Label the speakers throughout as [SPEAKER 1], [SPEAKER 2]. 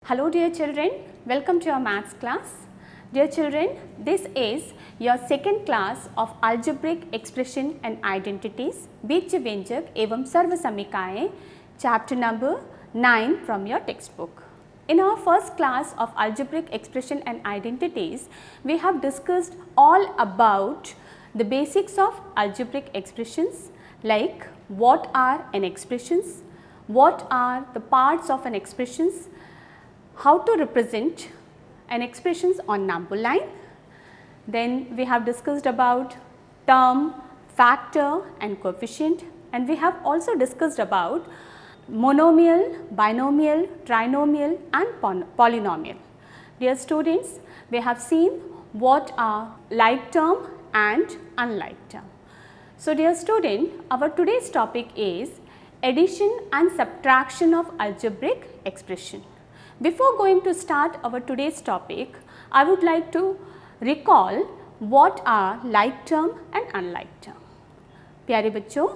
[SPEAKER 1] Hello dear children, welcome to our maths class. Dear children, this is your second class of algebraic expression and identities, बीज व्यंजक एवं सर्व समीकरणें, chapter number 9 from your textbook. In our first class of algebraic expression and identities, we have discussed all about the basics of algebraic expressions, like what are an expressions, what are the parts of an expressions, how to represent an expressions on number line. Then we have discussed about term, factor and coefficient, and we have also discussed about monomial, binomial, trinomial and polynomial. Dear students, we have seen what are like term and unlike term. So dear student, our today's topic is addition and subtraction of algebraic expression. Before going to start our today's topic, I would like to recall what are like term and unlike term. प्यारे बच्चों,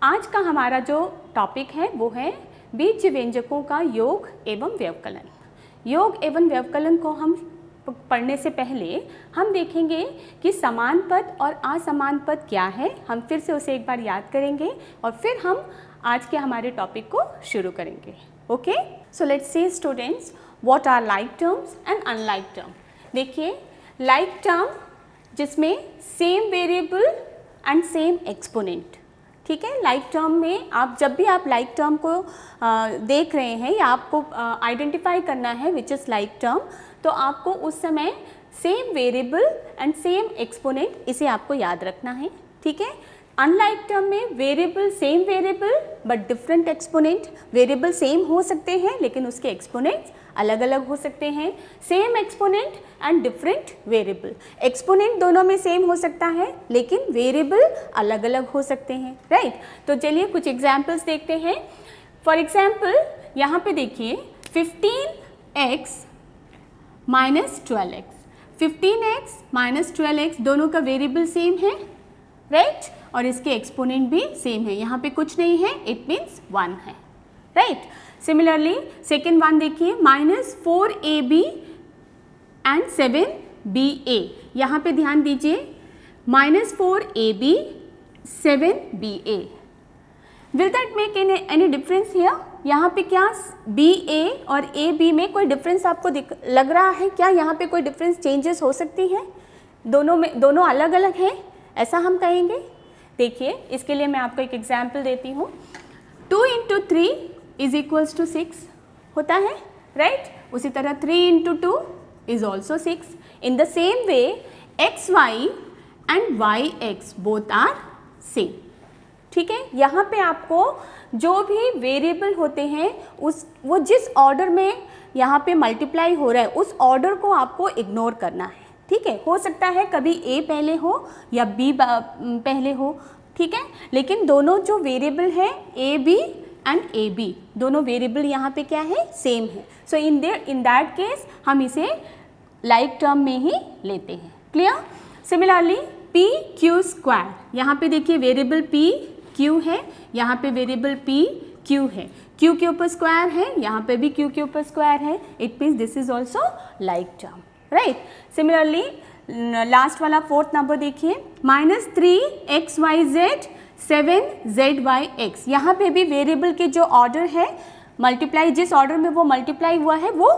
[SPEAKER 1] आज का हमारा जो topic है वो है बीज व्यंजकों का योग एवं व्यवकलन. योग एवं व्यवकलन को हम पढ़ने से पहले हम देखेंगे कि समान पद और असमान पद क्या है. हम फिर से उसे एक बार याद करेंगे और फिर हम आज के हमारे टॉपिक को शुरू करेंगे. Okay, so let's see students what are like terms and unlike term. देखिए, लाइक टर्म जिसमें same variable and same exponent. ठीक है, लाइक टर्म में आप जब भी आप लाइक टर्म को देख रहे हैं या आपको आइडेंटिफाई करना है विच इज़ लाइक टर्म, तो आपको उस समय same variable and same exponent इसे आपको याद रखना है. ठीक है, अनलाइक टर्म में variable same variable but different exponent. Variable same हो सकते हैं लेकिन उसके एक्सपोनेंट्स अलग अलग हो सकते हैं. Same exponent and different variable. Exponent दोनों में सेम हो सकता है लेकिन वेरिएबल अलग अलग हो सकते हैं. राइट, तो चलिए कुछ एग्जाम्पल्स देखते हैं. फॉर एग्जाम्पल यहाँ पे देखिए 15x minus 12x. 15x minus 12x दोनों का वेरिएबल सेम है. राइट, और इसके एक्सपोनेंट भी सेम है. यहाँ पे कुछ नहीं है, इट मीन्स 1 है. राइट, सिमिलरली सेकेंड वन देखिए माइनस 4ab एंड 7ba. यहाँ पे ध्यान दीजिए minus 4ab 7ba. Will that make any difference here? यहाँ पे क्या ba और ab में कोई डिफरेंस आपको लग रहा है क्या? यहाँ पे कोई डिफरेंस चेंजेस हो सकती है? दोनों अलग अलग हैं ऐसा हम कहेंगे. देखिए, इसके लिए मैं आपको एक एग्जाम्पल देती हूँ. 2 इंटू 3 इज इक्वल्स टू 6 होता है. राइट, उसी तरह 3 into 2 is also 6. In the same way x y and y x both are same. ठीक है, यहाँ पे आपको जो भी वेरिएबल होते हैं वो जिस ऑर्डर में यहाँ पे मल्टीप्लाई हो रहा है उस ऑर्डर को आपको इग्नोर करना है. ठीक है, हो सकता है कभी a पहले हो या b पहले हो. ठीक है, लेकिन दोनों जो वेरिएबल है a b and a b दोनों वेरिएबल यहाँ पे क्या है? सेम है. सो इन दैट केस हम इसे लाइक टर्म में ही लेते हैं. Clear? Similarly p q square. यहाँ पे देखिए वेरिएबल p q है, यहाँ पे वेरिएबल p q है. q के ऊपर स्क्वायर है, यहाँ पे भी q के ऊपर स्क्वायर है. It means this is also like term. Right, similarly last वाला फोर्थ नंबर देखिए माइनस 3xyz 7zyx. यहाँ पे भी वेरिएबल के जो ऑर्डर है मल्टीप्लाई, जिस ऑर्डर में वो मल्टीप्लाई हुआ है वो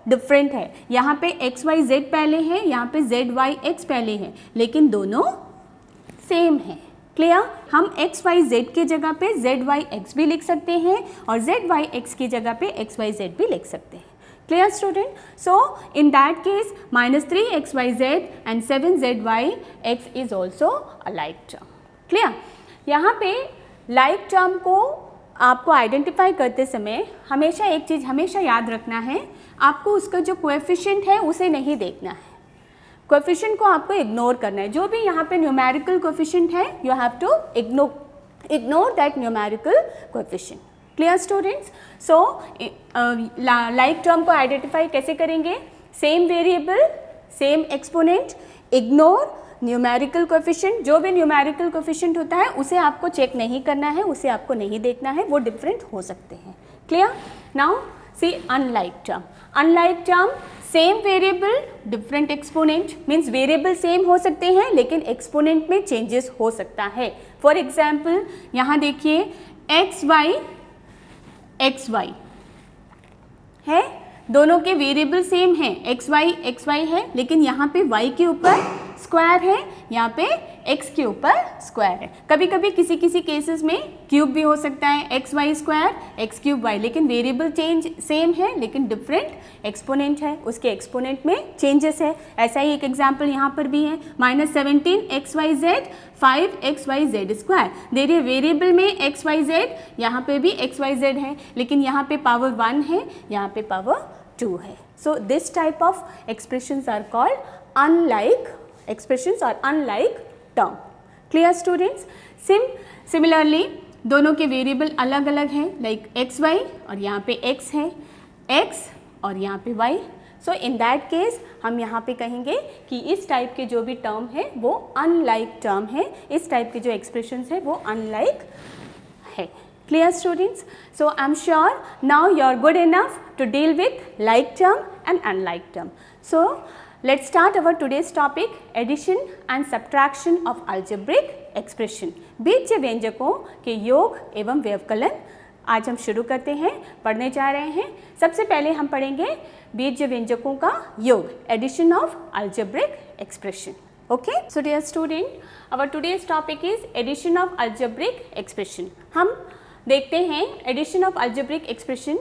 [SPEAKER 1] डिफरेंट है. यहाँ पे xyz पहले है, यहाँ पे zyx पहले है, लेकिन दोनों सेम है. क्लियर? हम xyz के जगह पे zyx भी लिख सकते हैं और zyx की जगह पे xyz भी लिख सकते हैं. Clear student? So in that case minus 3xyz and 7zyx is also a like term. Clear? यहाँ पे like term को आपको आइडेंटिफाई करते समय हमेशा एक चीज़ हमेशा याद रखना है, आपको उसका जो कोएफिशिएंट है उसे नहीं देखना है. कोएफिशिएंट को आपको इग्नोर करना है. जो भी यहाँ पे न्यूमेरिकल कोएफिशिएंट है you have to ignore that numerical coefficient. Clear students? So like term को आइडेंटिफाई कैसे करेंगे? Same variable same exponent, ignore numerical coefficient. जो भी न्यूमेरिकल कोएफिशिएंट होता है उसे आपको चेक नहीं करना है, उसे आपको नहीं देखना है, वो डिफरेंट हो सकते हैं. Clear? Now see unlike term. Unlike term, same variable different exponent, means variable same हो सकते हैं लेकिन एक्सपोनेंट में चेंजेस हो सकता है. फॉर एग्जाम्पल यहाँ देखिए एक्स वाई है, दोनों के वेरिएबल सेम हैं, एक्स वाई है, लेकिन यहाँ पे y के ऊपर स्क्वायर है, यहाँ पे x के ऊपर स्क्वायर है. कभी कभी किसी किसी केसेस में क्यूब भी हो सकता है, x y square x cube y, लेकिन वेरिएबल चेंज सेम है लेकिन डिफरेंट एक्सपोनेंट है, उसके एक्सपोनेंट में चेंजेस है. ऐसा ही एक एग्जाम्पल यहाँ पर भी है, -17xyz 5xyz स्क्वायर. देखिए वेरिएबल में xyz, यहाँ पे भी xyz है, लेकिन यहाँ पे पावर 1 है, यहाँ पे पावर 2 है. So this type of expressions are called unlike expressions or unlike term. Clear students? Similarly दोनों के वेरिएबल अलग अलग हैं, लाइक एक्स वाई और यहाँ पे x है, x और यहाँ पे y. So in that case हम यहाँ पे कहेंगे कि इस टाइप के जो भी टर्म है वो अनलाइक टर्म है, इस टाइप के जो एक्सप्रेशंस है वो अनलाइक है. Clear students? So I'm sure now you are good enough to deal with like term and unlike term. So let's start our today's topic, addition and subtraction of algebraic expression. बीजज्य व्यंजकों के योग एवं व्यवकलन आज हम शुरू करते हैं, पढ़ने जा रहे हैं. सबसे पहले हम पढ़ेंगे बीजज्य व्यंजकों का योग, addition of algebraic expression. Okay? So dear student, our today's topic is addition of algebraic expression. हम देखते हैं addition of algebraic expression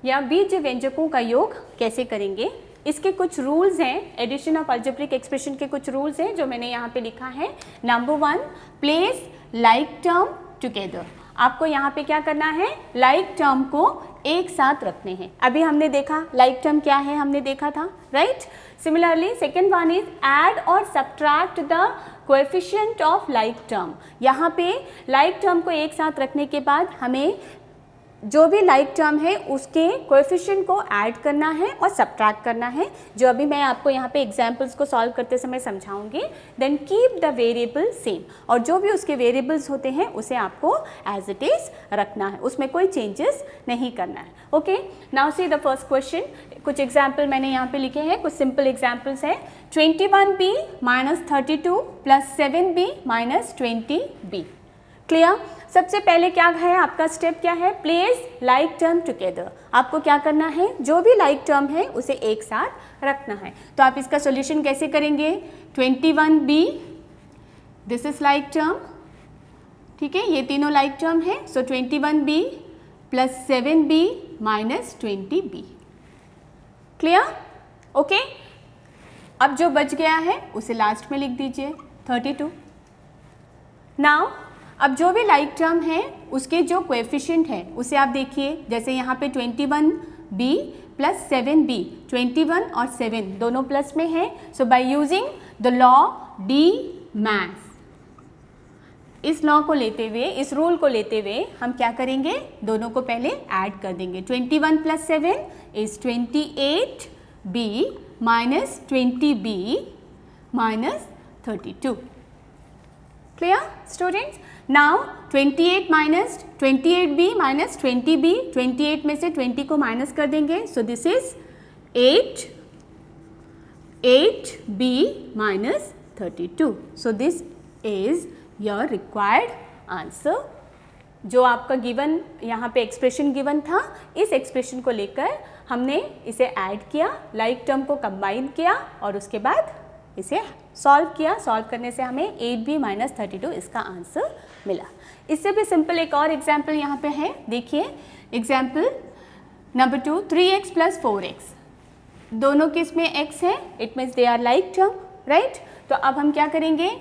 [SPEAKER 1] या बीजज्य व्यंजकों का योग कैसे करेंगे. इसके कुछ रूल्स हैं, एडिशन ऑफ अल्जेब्रिक एक्सप्रेशन के कुछ रूल्स हैं जो मैंने यहाँ पे लिखा है. Number 1, place like term together. आपको यहाँ पे क्या करना है, लाइक टर्म को एक साथ रखने हैं. अभी हमने देखा लाइक टर्म क्या है, हमने देखा था, right. Similarly second one is add और subtract the coefficient of like term. यहाँ पे लाइक टर्म को एक साथ रखने के बाद हमें जो भी लाइक टर्म है उसके कोएफिशिएंट को ऐड करना है और सब्ट्रैक्ट करना है, जो अभी मैं आपको यहाँ पे एग्जांपल्स को सॉल्व करते समय समझाऊंगी. Then keep the variable same, और जो भी उसके वेरिएबल्स होते हैं उसे आपको एज इट इज रखना है, उसमें कोई चेंजेस नहीं करना है. Okay, now see the first question. कुछ एग्जाम्पल मैंने यहाँ पे लिखे हैं, कुछ सिंपल एग्जाम्पल्स हैं. 21b - 32 + 7b - 20b. क्लियर. सबसे पहले क्या है, आपका स्टेप क्या है, प्लेस लाइक टर्म टुगेदर. आपको क्या करना है, जो भी लाइक टर्म है उसे एक साथ रखना है. तो आप इसका सॉल्यूशन कैसे करेंगे, 21b this is like term, ठीक है, ये तीनों लाइक टर्म है. सो 21b + 7b - 20b. Clear. Okay, अब जो बच गया है उसे लास्ट में लिख दीजिए 32. नाउ अब जो भी लाइक टर्म है उसके जो कोएफिशिएंट है उसे आप देखिए, जैसे यहाँ पे 21b + 7b, 21 और 7 दोनों प्लस में है. So by using the law the maths, इस लॉ को लेते हुए, इस रूल को लेते हुए हम क्या करेंगे, दोनों को पहले ऐड कर देंगे. 21 + 7 is 28b - 20b - 32. Clear students? Now 28 - 28b - 20b, 28 में से 20 को माइनस कर देंगे. So this is 8b - 32. So this is your required answer. जो आपका गिवन यहाँ पे एक्सप्रेशन गिवन था, इस एक्सप्रेशन को लेकर हमने इसे ऐड किया, लाइक टर्म को कंबाइन किया और उसके बाद इसे सॉल्व किया. सॉल्व करने से हमें 8b - 32 इसका आंसर मिला. इससे भी सिंपल एक और एग्जाम्पल यहाँ पे है, देखिए एग्जाम्पल नंबर 2, 3x + 4x. दोनों के इसमें x है, it means they are like term, right. तो अब हम क्या करेंगे,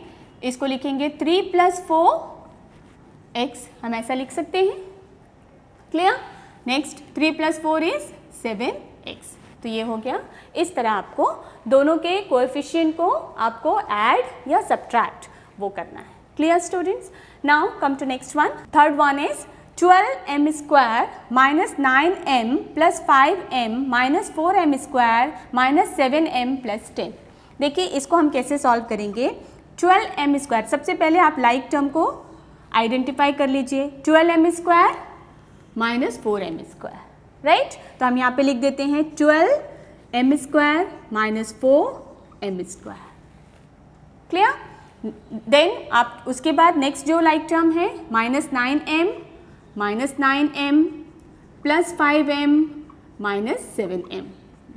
[SPEAKER 1] इसको लिखेंगे 3 + 4x, हम ऐसा लिख सकते हैं. क्लियर. Next 3 + 4 is 7x. तो ये हो गया. इस तरह आपको दोनों के कोएफिशिएंट को आपको ऐड या सब्ट्रैक्ट वो करना है. Clear students. Now come to next one. Third one is 12m² - 9m + 5m - 4m² - 7m + 10. देखिए इसको हम कैसे सॉल्व करेंगे. 12m², सबसे पहले आप लाइक टर्म को आइडेंटिफाई कर लीजिए. 12m² - 4m², right. तो हम यहाँ पे लिख देते हैं 12m² minus 4m²। Clear? Then आप उसके बाद नेक्स्ट जो लाइक टर्म है -9m plus 5m minus 7m,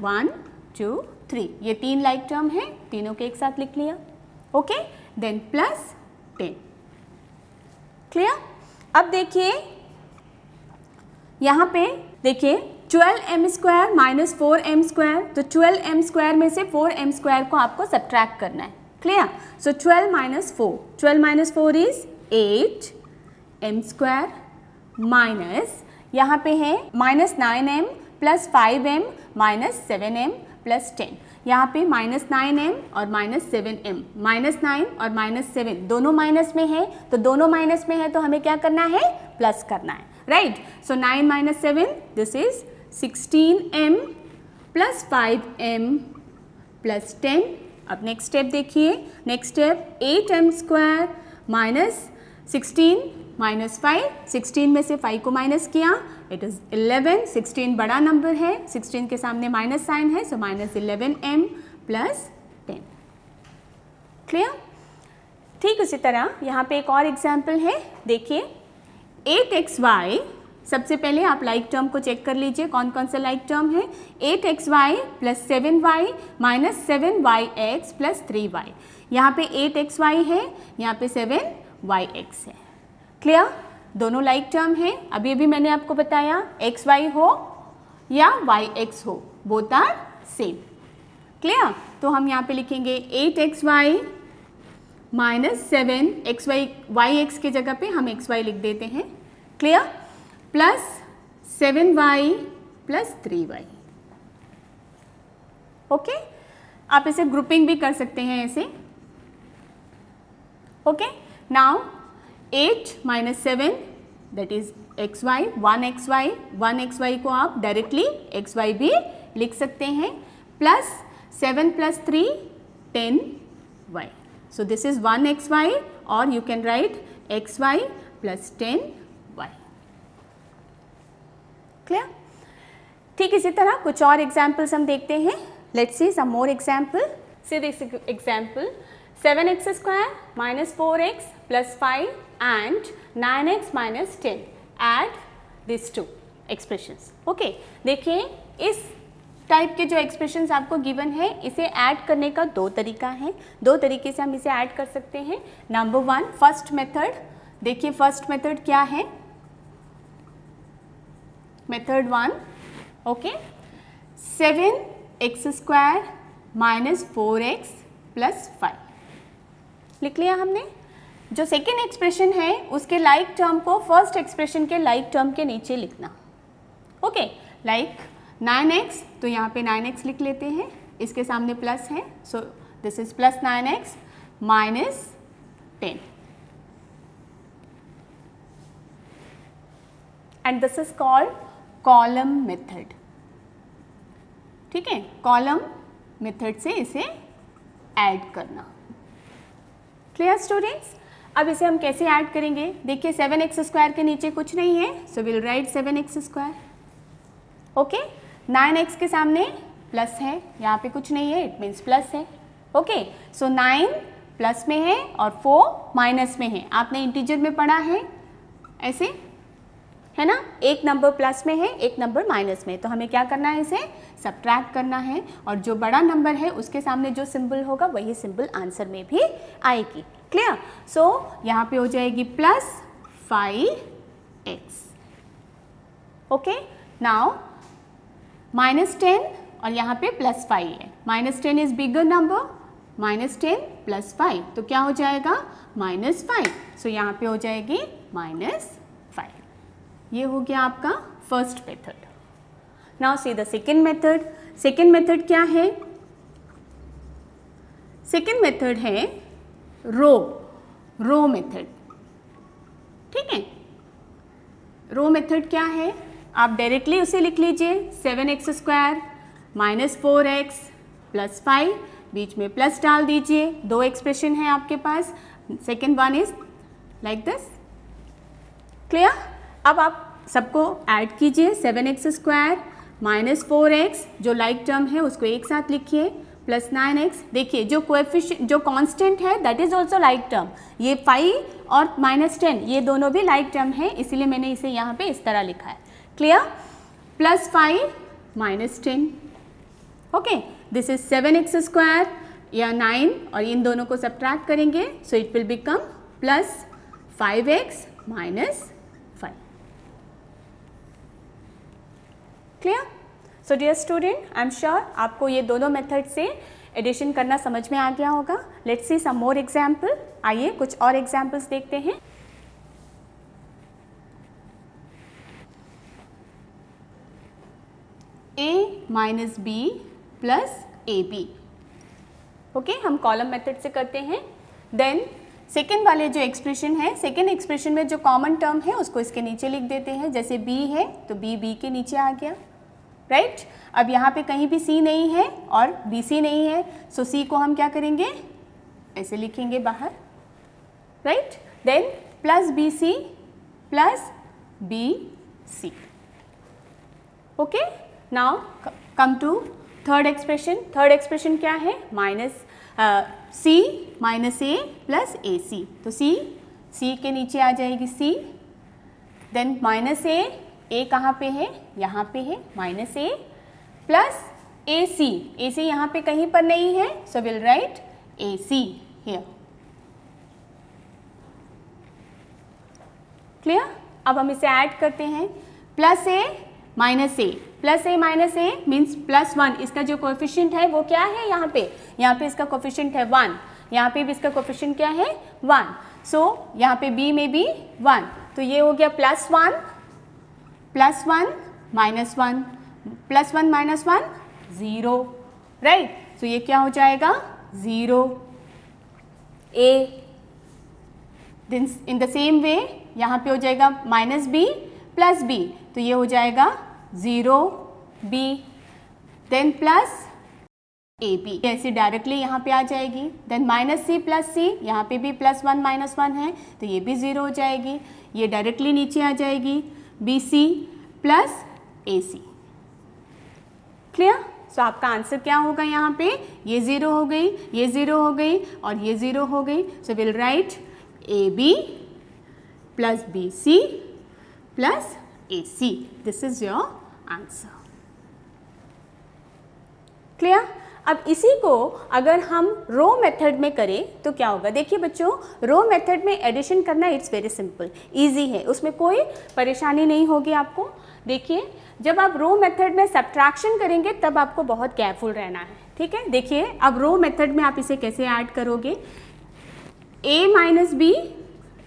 [SPEAKER 1] 1 2 3, ये 3 लाइक टर्म है, तीनों के एक साथ लिख लिया। Okay, then plus 10। क्लियर? अब देखिए यहाँ पे देखिए 12m² माइनस 4m², तो 12m² में से 4m² को आपको सब्ट्रैक्ट करना है। Clear? So 12 minus 4, 12 minus 4 is 8m² minus यहाँ पे है -9m plus 5m minus 7m plus 10। यहाँ पे -9m और -7m, -9 और -7 दोनों माइनस में है, तो दोनों माइनस में है तो हमें क्या करना है? प्लस करना है, right. So 9 minus 7, this is 16m plus 5m plus 10। अब नेक्स्ट स्टेप देखिए, next step 8m² minus 16 minus 5, 16 में से 5 को माइनस किया, इट इज़ 11। 16 बड़ा नंबर है, 16 के सामने माइनस साइन है, so minus 11m plus 10। Clear? ठीक उसी तरह यहाँ पे एक और एग्जाम्पल है, देखिए 8xy। सबसे पहले आप लाइक टर्म को चेक कर लीजिए, कौन कौन सा लाइक टर्म है। 8xy plus 7y minus 7yx plus 3y। यहाँ पे 8xy है, यहाँ पे 7yx है। क्लियर? दोनों लाइक टर्म है। अभी अभी मैंने आपको बताया xy हो या yx हो, बोथ आर सेम। क्लियर? तो हम यहाँ पे लिखेंगे 8xy माइनस 7xy, yx की जगह पे हम xy लिख देते हैं। Clear? Plus 7y plus 3y। Okay, आप इसे ग्रुपिंग भी कर सकते हैं ऐसे। Okay, now 8 minus 7 that is xy, 1xy को आप डायरेक्टली xy भी लिख सकते हैं, plus 7 plus 3 10y। So this is 1xy और you can write xy plus 10y। Clear? ठीक इसी तरह कुछ और एग्जाम्पल्स हम देखते हैं। Let's see some more example. See this example 7x² minus 4x plus 5 and 9x minus 10. Add these two expressions. Okay, देखिए इस टाइप के जो एक्सप्रेशंस आपको गिवन है, इसे ऐड करने का दो तरीका है, दो तरीके से हम इसे ऐड कर सकते हैं। Number 1 first method. देखिए फर्स्ट मेथड क्या है, method 1। Okay, 7x² minus 4x plus 5 लिख लिया हमने। जो सेकेंड एक्सप्रेशन है उसके लाइक टर्म को फर्स्ट एक्सप्रेशन के लाइक टर्म के नीचे लिखना। ओके, लाइक 9x, तो यहाँ पे 9x लिख लेते हैं, इसके सामने प्लस है, so this is plus 9x minus 10 and this is called column method. ठीक है, कॉलम मेथड से इसे ऐड करना। Clear students? अब इसे हम कैसे ऐड करेंगे? देखिए 7x² के नीचे कुछ नहीं है, सो will right 7x²। Okay, 9x के सामने प्लस है, यहाँ पे कुछ नहीं है, इट मीन्स प्लस है। ओके, सो 9 प्लस में है और 4 माइनस में है। आपने इंटीजर में पढ़ा है ऐसे, है ना, एक नंबर प्लस में है, एक नंबर माइनस में, तो हमें क्या करना है, इसे सब्ट्रैक्ट करना है, और जो बड़ा नंबर है उसके सामने जो सिंबल होगा वही सिंबल आंसर में भी आएगी। क्लियर? सो यहाँ पे हो जाएगी plus 5x। Okay, now minus 10 और यहाँ पे प्लस 5 है, minus 10 is bigger number, minus 10 plus 5, तो क्या हो जाएगा, माइनस 5। सो यहाँ पे हो जाएगी माइनस 5। ये हो गया आपका first method. Now see the second method. Second method क्या है? सेकेंड मेथड है रो मेथड। ठीक है, रो मेथड क्या है, आप डायरेक्टली उसे लिख लीजिए, 7x² माइनस 4x प्लस 5, बीच में प्लस डाल दीजिए। दो एक्सप्रेशन है आपके पास, second one is like this. Clear? अब आप सबको ऐड कीजिए, 7x² माइनस 4x जो लाइक टर्म है उसको एक साथ लिखिए, प्लस 9x। देखिए जो कोएफिशिएंट जो कांस्टेंट है that is also like term, ये 5 और -10 ये दोनों भी लाइक टर्म है, इसीलिए मैंने इसे यहाँ पे इस तरह लिखा है। Clear? Plus 5 minus 10, okay, this is 7x² या 9 और इन दोनों को सब्ट्रैक्ट करेंगे, so it will become plus 5x minus 5। Clear? So dear student, I am sure आपको ये दोनों मेथड से एडिशन करना समझ में आ गया होगा। Let's see some more example. आइए कुछ और एग्जाम्पल्स देखते हैं। a minus B plus A b, okay, हम कॉलम मेथड से करते हैं। देन सेकेंड वाले जो एक्सप्रेशन है, सेकेंड एक्सप्रेशन में जो कॉमन टर्म है उसको इसके नीचे लिख देते हैं। जैसे b है तो b के नीचे आ गया, राइट? अब यहाँ पे कहीं भी c नहीं है और bc नहीं है, सो c को हम क्या करेंगे, ऐसे लिखेंगे बाहर, right? Then plus bc plus bc, okay. Now come to third expression. Third expression क्या है, minus c minus a plus A C, तो c के नीचे आ जाएगी c, देन माइनस a कहाँ पे है, यहाँ पे है, माइनस a प्लस ए सी यहाँ पे कहीं पर नहीं है, सो will write A see here. Clear? अब हम इसे ऐड करते हैं, plus a minus a, plus a minus a means plus 1। इसका जो कोएफिशिएंट है वो क्या है, यहाँ पे इसका कोएफिशिएंट है 1, यहाँ पे भी इसका कोएफिशिएंट क्या है 1, सो यहाँ पे b में भी 1, तो ये हो गया plus 1 minus 1 plus 1 minus 1 0, right? So ये क्या हो जाएगा 0 a। In the same way यहाँ पे हो जाएगा माइनस b प्लस b, तो ये हो जाएगा 0 b, देन प्लस ए बी, ऐसे डायरेक्टली यहाँ पे आ जाएगी। Then minus c plus c, यहाँ पे भी प्लस 1 माइनस 1 है तो ये भी 0 हो जाएगी, ये डायरेक्टली नीचे आ जाएगी बी सी प्लस ए सी। क्लियर? सो आपका आंसर क्या होगा, यहाँ पे ये 0 हो गई, ये 0 हो गई और ये 0 हो गई, so will write a B plus B C plus A c, this is your answer. Clear? अब इसी को अगर हम रो मेथड में करें तो क्या होगा, देखिए बच्चों, रो मेथड में एडिशन करना इट्स वेरी सिंपल, इजी है, उसमें कोई परेशानी नहीं होगी आपको। देखिए जब आप रो मेथड में सब्ट्रैक्शन करेंगे तब आपको बहुत केयरफुल रहना है, ठीक है? देखिए अब रो मेथड में आप इसे कैसे ऐड करोगे, a minus B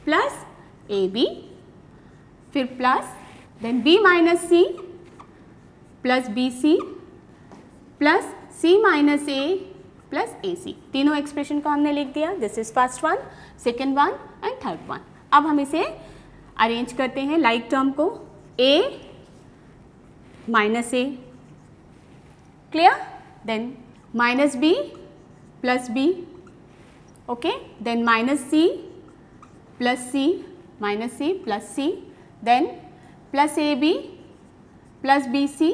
[SPEAKER 1] plus A B, फिर plus then b minus C plus B C plus c minus a plus A C, तीनों एक्सप्रेशन को हमने लिख दिया। This is first one, second one and third one. अब हम इसे arrange करते हैं लाइक टर्म को, a minus a, clear? Then minus b plus b, okay, then minus c plus c minus c plus c, then plus A B plus B C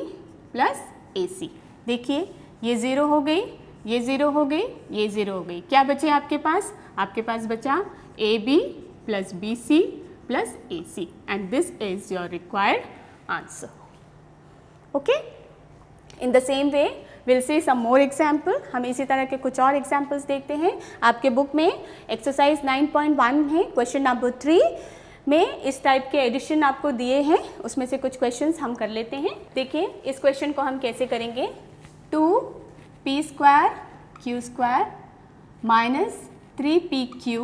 [SPEAKER 1] plus A C. देखिए ये 0 हो गई, ये 0 हो गई, ये 0 हो गई, क्या बचे आपके पास? आपके पास बचा a B plus B C plus A c, and this is your required answer. Okay, in the same way will see some more example. हम इसी तरह के कुछ और एग्जाम्पल्स देखते हैं। आपके बुक में एक्सरसाइज 9.1 है, क्वेश्चन नंबर 3 में इस टाइप के एडिशन आपको दिए हैं, उसमें से कुछ क्वेश्चंस हम कर लेते हैं। देखिए इस क्वेश्चन को हम कैसे करेंगे, 2p² q² minus 3pq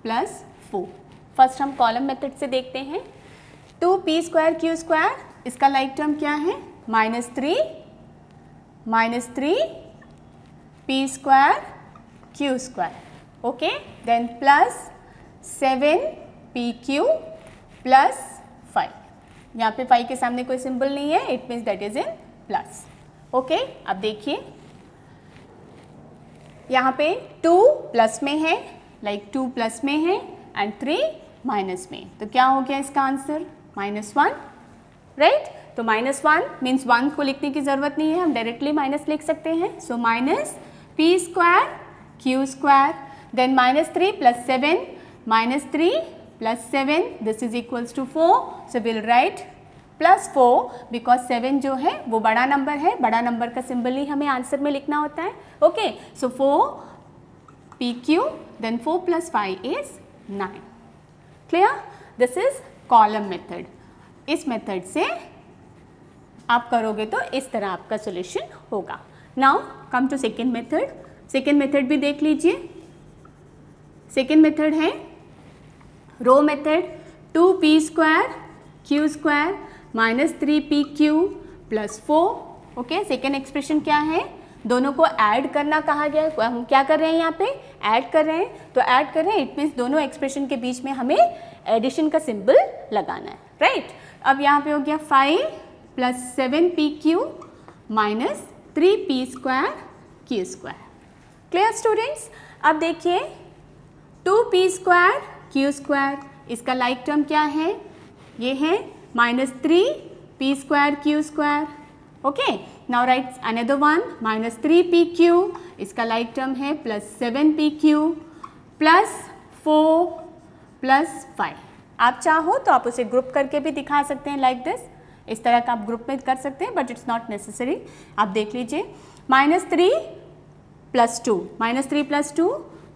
[SPEAKER 1] plus 4। First हम कॉलम मेथड से देखते हैं। 2p² q², इसका लाइक टर्म क्या है, -3 p² q², okay, then plus 7pq plus 5। यहाँ पे 5 के सामने कोई सिंबल नहीं है, it means that is in plus, okay. अब देखिए यहाँ पे 2 प्लस में है, लाइक 2 प्लस में है एंड 3 माइनस में, तो क्या हो गया इसका आंसर, -1 राइट। तो -1 मीन्स 1 को लिखने की ज़रूरत नहीं है, हम डायरेक्टली माइनस लिख सकते हैं। So minus P square Q square, then -3 + 7 -3 + 7 this is equals to 4। So will write +4 because 7 जो है वो बड़ा नंबर है, बड़ा नंबर का सिंबल ही हमें आंसर में लिखना होता है। Okay, so 4 PQ then 4 + 5 is 9। Clear? This is column method. इस मेथड से आप करोगे तो इस तरह आपका सॉल्यूशन होगा। Now come to second method. Second method भी देख लीजिए। सेकेंड मेथड है row method. 2p square q square -3pq + 4। Okay, second expression क्या है? दोनों को ऐड करना कहा गया है। हम क्या कर रहे हैं यहाँ पे? ऐड कर रहे हैं। तो ऐड कर रहे हैं, इट मीन्स दोनों एक्सप्रेशन के बीच में हमें एडिशन का सिंबल लगाना है, राइट। अब यहाँ पे हो गया 5 + 7pq -3p square q square. Clear students? अब देखिए 2p स्क्वायर q स्क्वायर, इसका लाइक टर्म क्या है? ये है -3p square q square. Okay, now right another one -3pq, इसका लाइक टर्म है +7pq +4 +5। आप चाहो तो आप उसे ग्रुप करके भी दिखा सकते हैं लाइक दिस। इस तरह का आप ग्रुप में कर सकते हैं, बट इट्स नॉट नेसेसरी। आप देख लीजिए -3 + 2 -3 + 2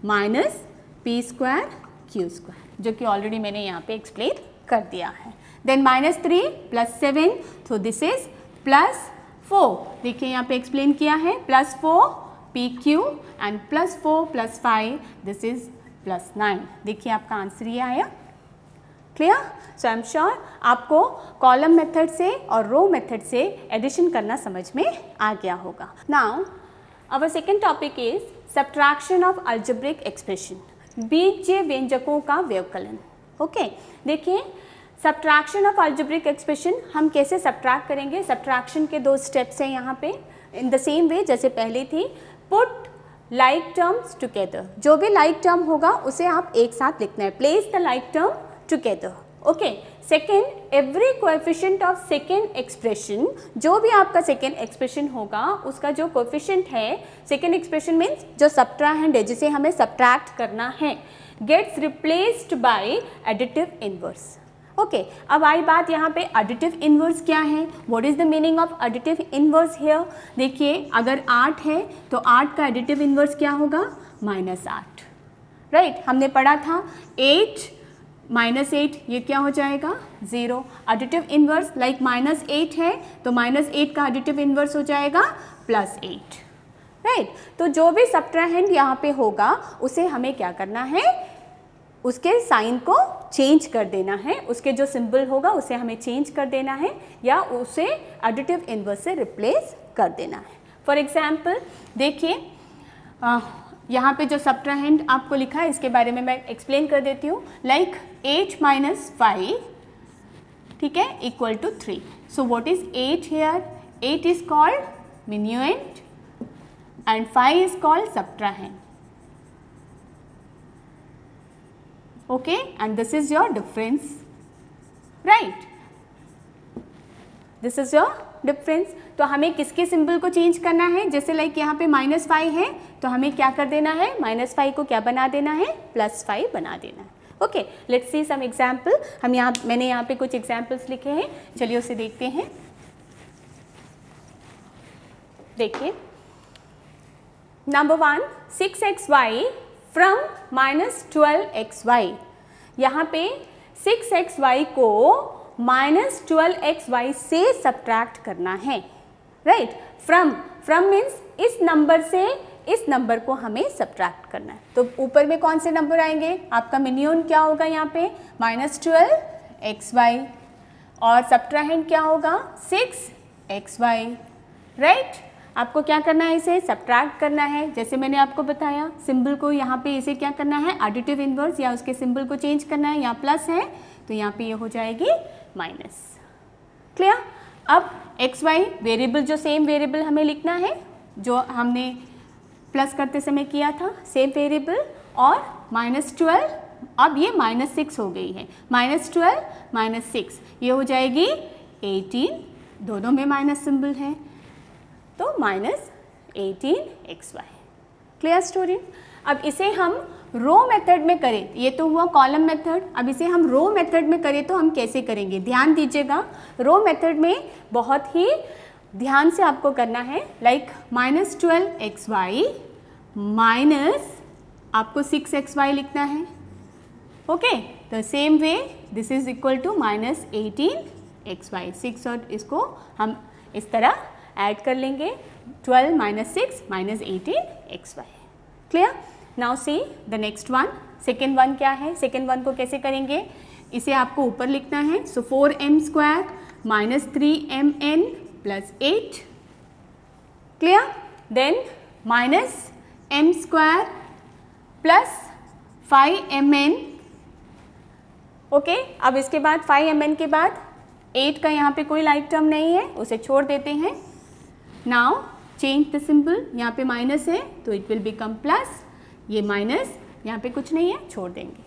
[SPEAKER 1] -p स्क्वायर q स्क्वायर, जो कि ऑलरेडी मैंने यहाँ पे एक्सप्लेन कर दिया है। देन -3 + 7, तो दिस इज +4। देखिए यहाँ पे एक्सप्लेन किया है +4 pq एंड +4 + 5 दिस इज +9। देखिए आपका आंसर ये आया। Clear? So I am sure आपको कॉलम मेथड से और रो मेथड से एडिशन करना समझ में आ गया होगा। Now our second topic is subtraction of algebraic expression, बीजीय व्यंजकों का व्यवकलन। ओके, देखिए सब्ट्रैक्शन ऑफ अल्जेब्रिक एक्सप्रेशन हम कैसे सब्ट्रैक्ट करेंगे। सब्ट्रैक्शन के 2 स्टेप्स हैं यहाँ पे, इन द सेम वे जैसे पहले थी। पुट लाइक टर्म्स टुगेदर, जो भी लाइक टर्म होगा उसे आप एक साथ लिखना है। Place the like term together. Okay, second, every coefficient of second expression, जो भी आपका सेकेंड एक्सप्रेशन होगा उसका जो कोएफिशिएंट है, सेकेंड एक्सप्रेशन मीन्स जो सब्ट्राहैंड है जिसे हमें सब्ट्रैक्ट करना है, gets replaced by additive inverse. Okay, अब आई बात यहाँ पे एडिटिव इनवर्स क्या है। What is the meaning of additive inverse here? देखिए अगर 8 है तो 8 का एडिटिव इनवर्स क्या होगा? -8, राइट। हमने पढ़ा था 8 -8, ये क्या हो जाएगा? 0। एडिटिव इनवर्स लाइक -8 है तो -8 का एडिटिव इनवर्स हो जाएगा +8, राइट। तो जो भी सब्ट्राहैंड यहाँ पे होगा उसे हमें क्या करना है? उसके साइन को चेंज कर देना है, उसके जो सिंबल होगा उसे हमें चेंज कर देना है या उसे एडिटिव इनवर्स से रिप्लेस कर देना है। फॉर एग्जाम्पल देखिए यहाँ पे जो सब्ट्राहैंड आपको लिखा है इसके बारे में मैं एक्सप्लेन कर देती हूँ। लाइक 8 - 5, ठीक है, equal to 3। So what is 8 here? 8 is called minuend and 5 is called subtrahend. Okay, and this is your difference, right? This is your difference. तो हमें किसके सिंबल को चेंज करना है? जैसे लाइक यहाँ पे -5 है तो हमें क्या कर देना है? -5 को क्या बना देना है? +5 बना देना है। Okay, let's see some example. मैंने यहाँ पे कुछ एग्जाम्पल्स लिखे हैं, चलिए उसे देखते हैं। देखिए नंबर 1, 6xy फ्रॉम -12xy। यहाँ पे 6xy को -12xy से सब्ट्रैक्ट करना है, राइट। फ्रॉम मीन्स इस नंबर से इस नंबर को हमें सब्ट्रैक्ट करना है। तो ऊपर में कौन से नंबर आएंगे? आपका मिनियन क्या होगा यहाँ पे? -12xy और सब्ट्राहैंड क्या होगा? 6xy, right. आपको क्या करना है? इसे सब्ट्रैक्ट करना है। जैसे मैंने आपको बताया सिंबल को यहाँ पे इसे क्या करना है? एडिटिव इनवर्स या उसके सिंबल को चेंज करना है। यहाँ प्लस है तो यहाँ पे ये हो जाएगी माइनस। क्लियर? अब xy वेरिएबल, जो सेम वेरिएबल हमें लिखना है जो हमने प्लस करते समय किया था, सेम वेरिएबल, और -12, अब ये -6 हो गई है। -12 -6 ये हो जाएगी 18, दोनों में माइनस सिंबल है तो -18xy। Clear student? अब इसे हम रो मेथड में करें, ये तो हुआ कॉलम मेथड, अब इसे हम रो मेथड में करें तो हम कैसे करेंगे? ध्यान दीजिएगा, रो मेथड में बहुत ही ध्यान से आपको करना है। लाइक -12xy माइनस आपको 6xy लिखना है। ओके, तो same way this is equal to -18xy। 6 और इसको हम इस तरह ऐड कर लेंगे, 12 - 6 -18xy। Clear? Now see the next one, second one क्या है? सेकेंड वन को कैसे करेंगे? इसे आपको ऊपर लिखना है। सो 4m² -3mn + 8। Clear? Then -m² + 5mn। Okay, अब इसके बाद 5mn के बाद 8 का यहाँ पे कोई लाइक टर्म नहीं है, उसे छोड़ देते हैं। नाउ चेंज द सिंबल, यहाँ पे माइनस है तो इट विल बिकम प्लस, ये माइनस, यहाँ पे कुछ नहीं है, छोड़ देंगे।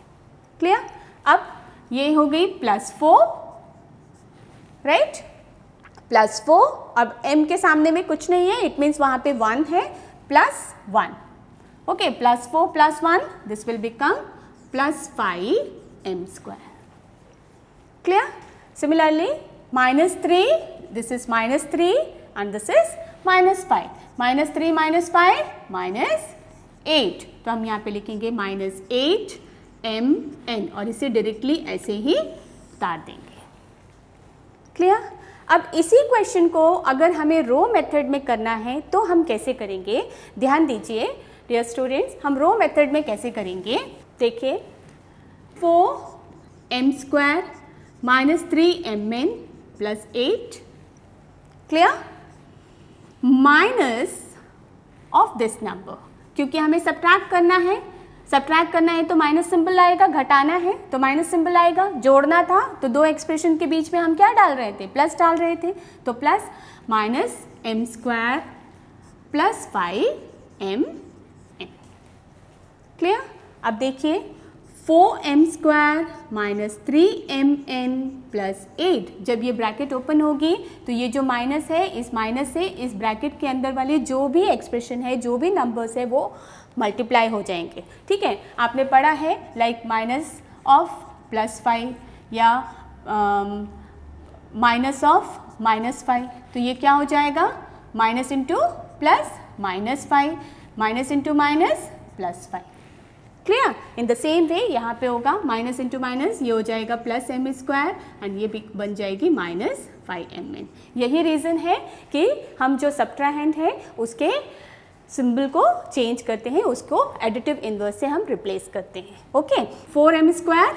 [SPEAKER 1] क्लियर? अब ये हो गई +4, राइट? +4, अब m के सामने में कुछ नहीं है, इट मीन्स वहाँ पे 1 है, +1। Okay, +4 + 1 this will become +5m²। Clear? Similarly -3, this is -3 and this is -5, -3 - 5 -8, तो हम यहाँ पे लिखेंगे -8mn और इसे डायरेक्टली ऐसे ही उतार देंगे। क्लियर? अब इसी क्वेश्चन को अगर हमें रो मेथड में करना है तो हम कैसे करेंगे? ध्यान दीजिए डियर स्टूडेंट्स, हम रो मेथड में कैसे करेंगे? देखिए, 4m² -3mn + 8, clear? Minus of this number, क्योंकि हमें सब्ट्रैक्ट करना है, सब्ट्रैक्ट करना है तो माइनस सिंबल आएगा, घटाना है तो माइनस सिंबल आएगा, जोड़ना था तो दो एक्सप्रेशन के बीच में हम क्या डाल रहे थे? प्लस डाल रहे थे, तो प्लस -m² + 5mn। क्लियर? अब देखिए 4m² -3mn + 8, जब ये ब्रैकेट ओपन होगी तो ये जो माइनस है, इस माइनस से इस ब्रैकेट के अंदर वाले जो भी एक्सप्रेशन है, जो भी नंबर्स है वो मल्टीप्लाई हो जाएंगे। ठीक है, आपने पढ़ा है लाइक माइनस ऑफ +5 या माइनस ऑफ -5, तो ये क्या हो जाएगा? Minus into plus -5, minus into minus +5। Clear? In the same way यहाँ पे होगा माइनस इंटू माइनस, ये हो जाएगा +m² एंड ये बन जाएगी -5mn। यही रीज़न है कि हम जो सब्ट्राहेंड है उसके सिंबल को चेंज करते हैं, उसको एडिटिव इनवर्स से हम रिप्लेस करते हैं। Okay, 4m²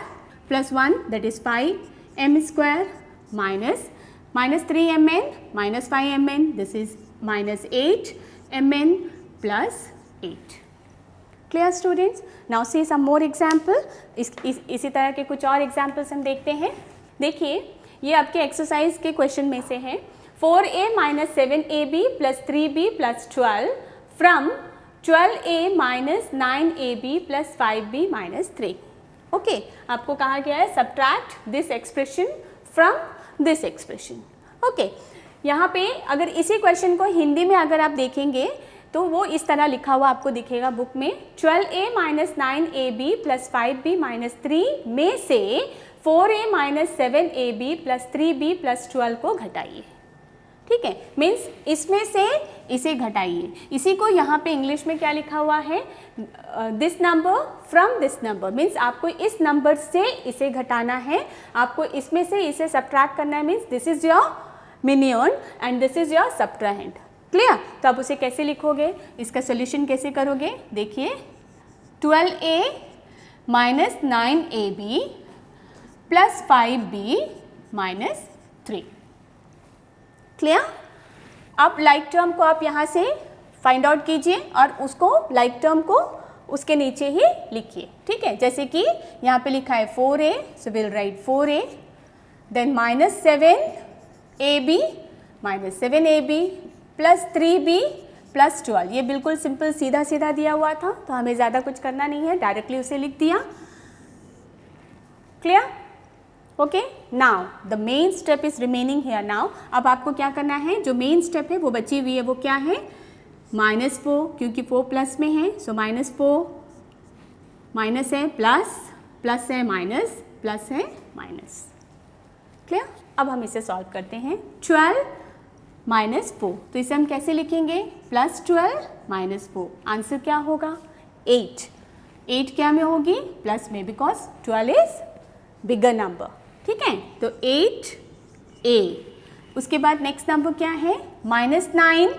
[SPEAKER 1] + 1 that is 5m² -3mn -5mn, this is -8mn + 8। Clear students? Now see some more example. इसी तरह के कुछ और एग्जाम्पल्स हम देखते हैं। देखिए, ये आपके एक्सरसाइज के क्वेश्चन में से है। 4a - 7ab + 3b + 12 from 12a - 9ab + 5b - 3। Okay, आपको कहा गया है subtract this expression from this expression. Okay, यहाँ पे अगर इसी क्वेश्चन को हिंदी में अगर आप देखेंगे तो वो इस तरह लिखा हुआ आपको दिखेगा बुक में। 12a - 9ab + 5b - 3 में से 4a - 7ab + 3b + 12 को घटाइए। ठीक है, मीन्स इसमें से इसे घटाइए। इसी को यहाँ पे इंग्लिश में क्या लिखा हुआ है? This number from this number, means आपको इस नंबर से इसे घटाना है, आपको इसमें से इसे सब्ट्रैक्ट करना है। Means this is your minion and this is your subtrahend. Clear? तो आप उसे कैसे लिखोगे, इसका सोल्यूशन कैसे करोगे? देखिए, 12a - 9ab + 5b - 3। क्लियर? अब लाइक टर्म को आप यहाँ से फाइंड आउट कीजिए और उसको लाइक टर्म को उसके नीचे ही लिखिए। ठीक है, जैसे कि यहाँ पे लिखा है 4a, so will right 4a, then -7ab -7ab + 3b + 12। ये बिल्कुल सिंपल सीधा सीधा दिया हुआ था, तो हमें ज़्यादा कुछ करना नहीं है, डायरेक्टली उसे लिख दिया। Clear? Okay, now the main step is remaining here now. अब आपको क्या करना है, जो मेन स्टेप है वो बची हुई है, वो क्या है, -4, क्योंकि 4 प्लस में है, सो -4 माइनस है प्लस, प्लस है माइनस, प्लस है माइनस। क्लियर? अब हम इसे सॉल्व करते हैं। 12 -4, तो इसे हम कैसे लिखेंगे, +12 -4। आंसर क्या होगा, 8। 8 क्या में होगी, प्लस में, बिकॉज 12 इज बिगर नंबर। ठीक है, तो 8A। उसके बाद नेक्स्ट नंबर क्या है, -9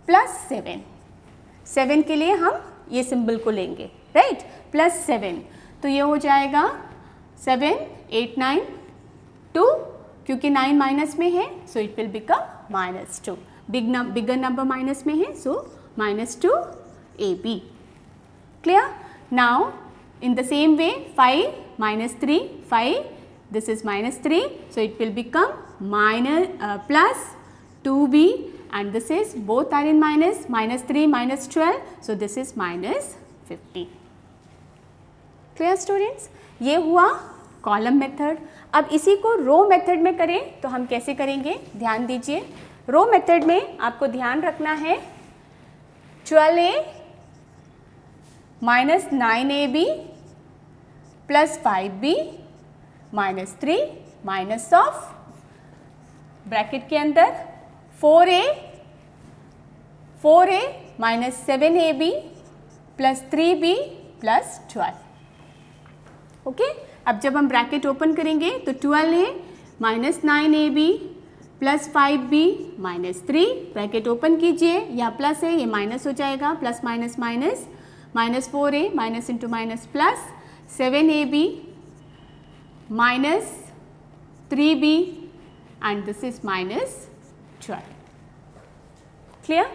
[SPEAKER 1] + 7। 7 के लिए हम ये सिंबल को लेंगे, राइट, +7, तो ये हो जाएगा 7, 8, 9, 2, क्योंकि 9 माइनस में है, सो it will become -2। Bigger number minus में है, सो -2AB। Clear? Now in the same way 5 -3, 5, this is -3, so it will become plus 2B, and this is both are in minus, -3 -12, so this is -15. Clear students? ये हुआ column method. अब इसी को रो method में करें तो हम कैसे करेंगे, ध्यान दीजिए। रो मेथड में आपको ध्यान रखना है 12A -9AB + 5B -3 minus of bracket के अंदर 4A -7AB + 3B + 12। ओके, अब जब हम ब्रैकेट ओपन करेंगे तो 12A -9AB + 5B -3, bracket open कीजिए, यहाँ प्लस है, ये माइनस हो जाएगा, plus minus minus, -4A minus into minus plus 7AB -3B and this is -12। Clear?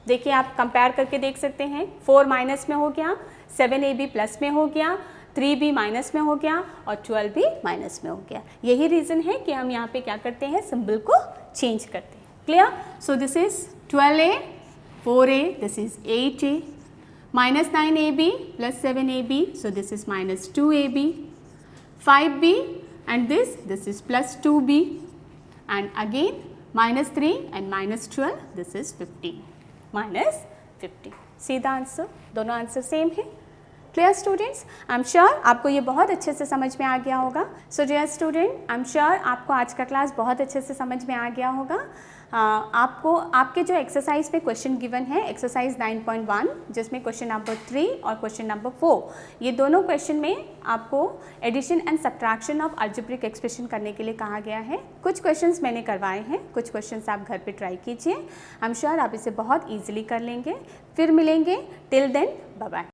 [SPEAKER 1] देखिए, आप कंपेयर करके देख सकते हैं, 4 माइनस में हो गया, 7AB प्लस में हो गया, 3B माइनस में हो गया और 12 भी माइनस में हो गया। यही रीज़न है कि हम यहाँ पे क्या करते हैं, सिंबल को चेंज करते हैं। Clear? So this is 12A, 4A, this is 8A, -9AB + 7AB, so this is -2AB, 5B and this is +2B, and again -3 and -12, this is 15, -15। सीधा आंसर, दोनों आंसर सेम है। Clear students? I am sure आपको ये बहुत अच्छे से समझ में आ गया होगा। So dear student, I am sure आपको आज का क्लास बहुत अच्छे से समझ में आ गया होगा। आपको आपके जो एक्सरसाइज में क्वेश्चन गिवन है, एक्सरसाइज 9.1, जिसमें क्वेश्चन नंबर 3 और क्वेश्चन नंबर 4, ये दोनों क्वेश्चन में आपको addition and subtraction of algebraic expression करने के लिए कहा गया है। कुछ क्वेश्चंस मैंने करवाए हैं, कुछ क्वेश्चंस आप घर पे ट्राई कीजिए। आई एम श्योर आप इसे बहुत ईजिली कर लेंगे। फिर मिलेंगे, टिल देन बाय बाय।